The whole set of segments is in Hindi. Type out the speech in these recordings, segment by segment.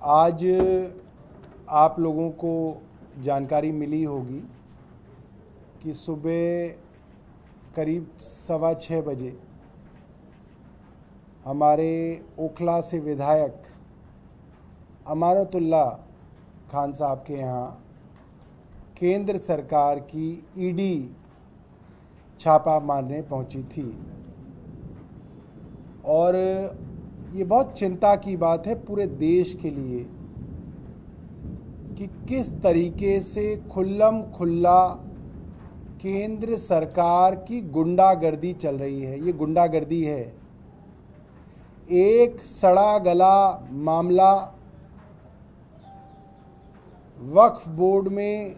आज आप लोगों को जानकारी मिली होगी कि सुबह करीब 6:15 बजे हमारे ओखला से विधायक अमानतुल्ला खान साहब के यहाँ केंद्र सरकार की ईडी छापा मारने पहुंची थी। और ये बहुत चिंता की बात है पूरे देश के लिए कि किस तरीके से खुल्लम खुल्ला केंद्र सरकार की गुंडागर्दी चल रही है। ये गुंडागर्दी है। एक सड़ा गला मामला वक्फ बोर्ड में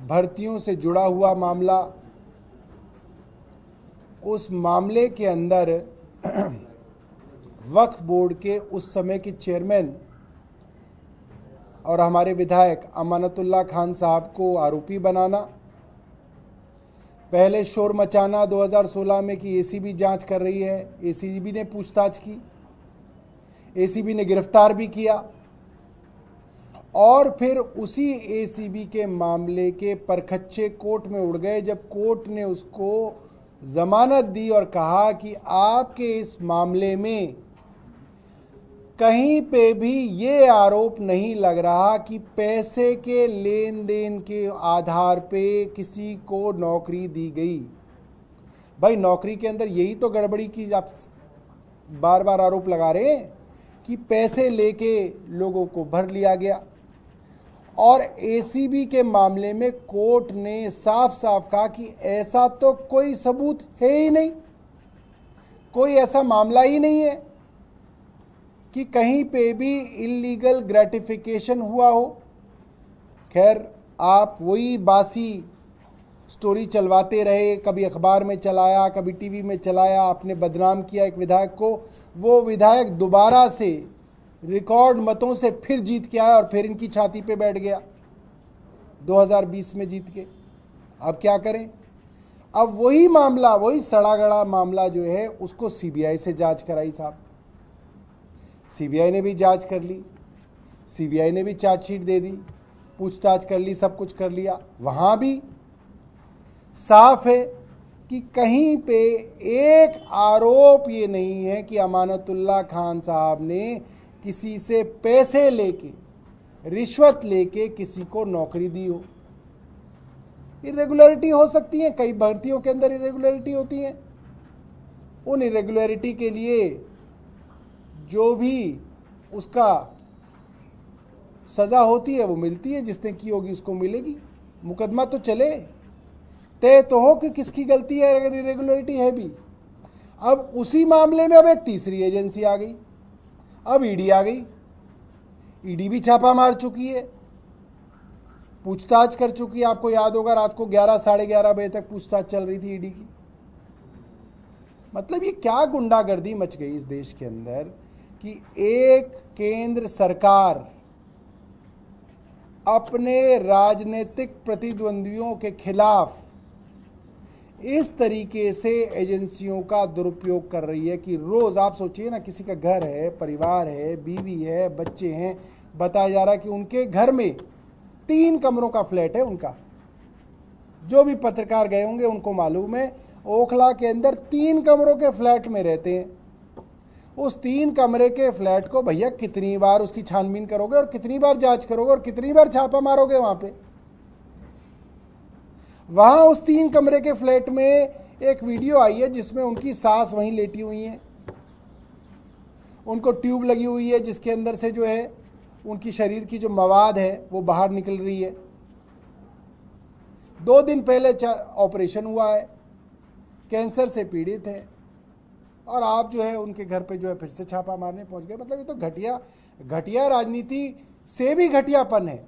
भर्तियों से जुड़ा हुआ मामला, उस मामले के अंदर वक्फ बोर्ड के उस समय के चेयरमैन और हमारे विधायक अमानतुल्ला खान साहब को आरोपी बनाना, पहले शोर मचाना 2016 में कि एसीबी जांच कर रही है, एसीबी ने पूछताछ की, एसीबी ने गिरफ्तार भी किया और फिर उसी एसीबी के मामले के परखच्चे कोर्ट में उड़ गए जब कोर्ट ने उसको जमानत दी और कहा कि आपके इस मामले में कहीं पे भी ये आरोप नहीं लग रहा कि पैसे के लेन देन के आधार पे किसी को नौकरी दी गई। भाई नौकरी के अंदर यही तो गड़बड़ी की आप बार बार आरोप लगा रहे हैं कि पैसे लेके लोगों को भर लिया गया। और एसीबी के मामले में कोर्ट ने साफ साफ कहा कि ऐसा तो कोई सबूत है ही नहीं, कोई ऐसा मामला ही नहीं है कि कहीं पे भी इल्लीगल ग्रेटिफिकेशन हुआ हो। खैर आप वही बासी स्टोरी चलवाते रहे, कभी अखबार में चलाया, कभी टीवी में चलाया, आपने बदनाम किया एक विधायक को। वो विधायक दोबारा से रिकॉर्ड मतों से फिर जीत के आया और फिर इनकी छाती पे बैठ गया 2020 में जीत के। अब क्या करें? अब वही मामला, वही सड़ा गड़ा मामला जो है उसको सीबीआई से जांच कराई साहब। सीबीआई ने भी जांच कर ली, सीबीआई ने भी चार्जशीट दे दी, पूछताछ कर ली, सब कुछ कर लिया। वहां भी साफ है कि कहीं पे एक आरोप ये नहीं है कि अमानतुल्ला खान साहब ने किसी से पैसे लेके, रिश्वत लेके किसी को नौकरी दी हो। इरेगुलरिटी हो सकती है, कई भर्तियों के अंदर इरेगुलरिटी होती है। उन इरेगुलरिटी के लिए जो भी उसका सजा होती है वो मिलती है, जिसने की होगी उसको मिलेगी। मुकदमा तो चले, तय तो हो कि किसकी गलती है अगर इरेगुलरिटी है भी। अब उसी मामले में अब एक तीसरी एजेंसी आ गई, अब ईडी आ गई। ईडी भी छापा मार चुकी है, पूछताछ कर चुकी है। आपको याद होगा रात को 11 साढ़े 11 बजे तक पूछताछ चल रही थी ईडी की। मतलब ये क्या गुंडागर्दी मच गई इस देश के अंदर कि एक केंद्र सरकार अपने राजनीतिक प्रतिद्वंदियों के खिलाफ इस तरीके से एजेंसियों का दुरुपयोग कर रही है कि रोज आप सोचिए ना, किसी का घर है, परिवार है, बीवी है, बच्चे हैं, बताया जा रहा है कि उनके घर में 3 कमरों का फ्लैट है उनका। जो भी पत्रकार गए होंगे उनको मालूम है, ओखला के अंदर 3 कमरों के फ्लैट में रहते हैं। उस 3 कमरे के फ्लैट को भैया कितनी बार उसकी छानबीन करोगे और कितनी बार जांच करोगे और कितनी बार छापा मारोगे वहां पे। वहां उस 3 कमरे के फ्लैट में एक वीडियो आई है जिसमें उनकी सास वहीं लेटी हुई हैं, उनको ट्यूब लगी हुई है जिसके अंदर से जो है उनकी शरीर की जो मवाद है वो बाहर निकल रही है। 2 दिन पहले ऑपरेशन हुआ है, कैंसर से पीड़ित है, और आप जो है उनके घर पे जो है फिर से छापा मारने पहुंच गए। मतलब ये तो घटिया राजनीति से भी घटियापन है।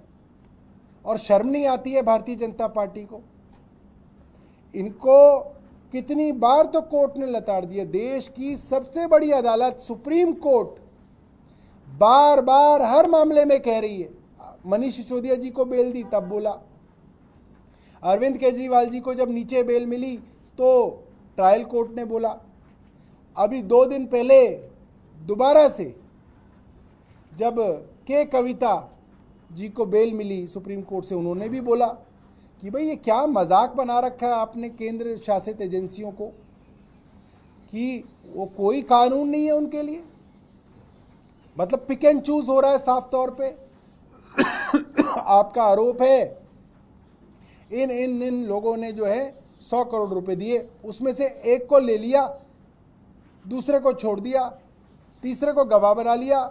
और शर्म नहीं आती है भारतीय जनता पार्टी को? इनको कितनी बार तो कोर्ट ने लताड़ दिया। देश की सबसे बड़ी अदालत सुप्रीम कोर्ट बार बार हर मामले में कह रही है। मनीष सिसोदिया जी को बेल दी तब बोला, अरविंद केजरीवाल जी को जब नीचे बेल मिली तो ट्रायल कोर्ट ने बोला। अभी 2 दिन पहले दोबारा से जब के कविता जी को बेल मिली सुप्रीम कोर्ट से, उन्होंने भी बोला कि भाई ये क्या मजाक बना रखा है आपने केंद्र शासित एजेंसियों को, कि वो कोई कानून नहीं है उनके लिए। मतलब पिक एंड चूज हो रहा है साफ तौर पे। आपका आरोप है इन इन इन लोगों ने जो है 100 करोड़ रुपए दिए, उसमें से एक को ले लिया, दूसरे को छोड़ दिया, तीसरे को गवाह बना लिया,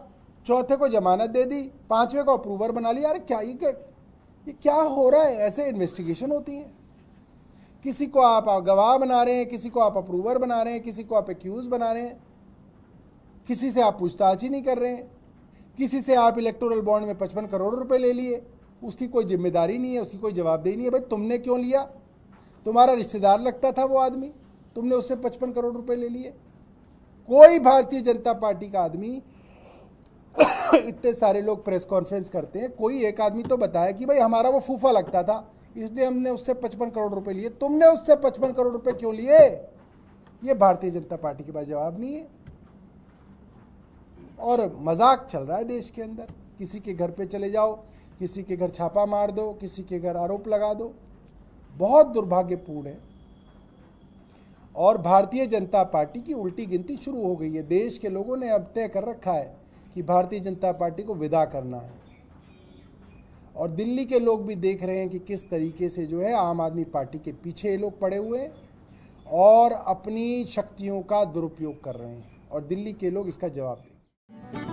चौथे को जमानत दे दी, पांचवें को अप्रूवर बना लिया। अरे क्या ये क्या हो रहा है? ऐसे इन्वेस्टिगेशन होती है? किसी को आप गवाह बना रहे हैं, किसी को आप अप्रूवर बना रहे हैं, किसी को आप एक्यूज बना रहे हैं, किसी से आप पूछताछ ही नहीं कर रहे हैं, किसी से आप इलेक्टोरल बॉन्ड में 55 करोड़ रुपए ले लिए, उसकी कोई जिम्मेदारी नहीं है, उसकी कोई जवाबदेही नहीं है। भाई तुमने क्यों लिया? तुम्हारा रिश्तेदार लगता था वो आदमी, तुमने उससे 55 करोड़ रुपए ले लिए। कोई भारतीय जनता पार्टी का आदमी इतने सारे लोग प्रेस कॉन्फ्रेंस करते हैं, कोई एक आदमी तो बताया कि भाई हमारा वो फूफा लगता था इसलिए हमने उससे 55 करोड़ रुपए लिए। तुमने उससे 55 करोड़ रुपए क्यों लिए? ये भारतीय जनता पार्टी के पास जवाब नहीं है। और मजाक चल रहा है देश के अंदर। किसी के घर पे चले जाओ, किसी के घर छापा मार दो, किसी के घर आरोप लगा दो। बहुत दुर्भाग्यपूर्ण है। और भारतीय जनता पार्टी की उल्टी गिनती शुरू हो गई है। देश के लोगों ने अब तय कर रखा है कि भारतीय जनता पार्टी को विदा करना है। और दिल्ली के लोग भी देख रहे हैं कि किस तरीके से जो है आम आदमी पार्टी के पीछे ये लोग पड़े हुए हैं और अपनी शक्तियों का दुरुपयोग कर रहे हैं, और दिल्ली के लोग इसका जवाब देंगे।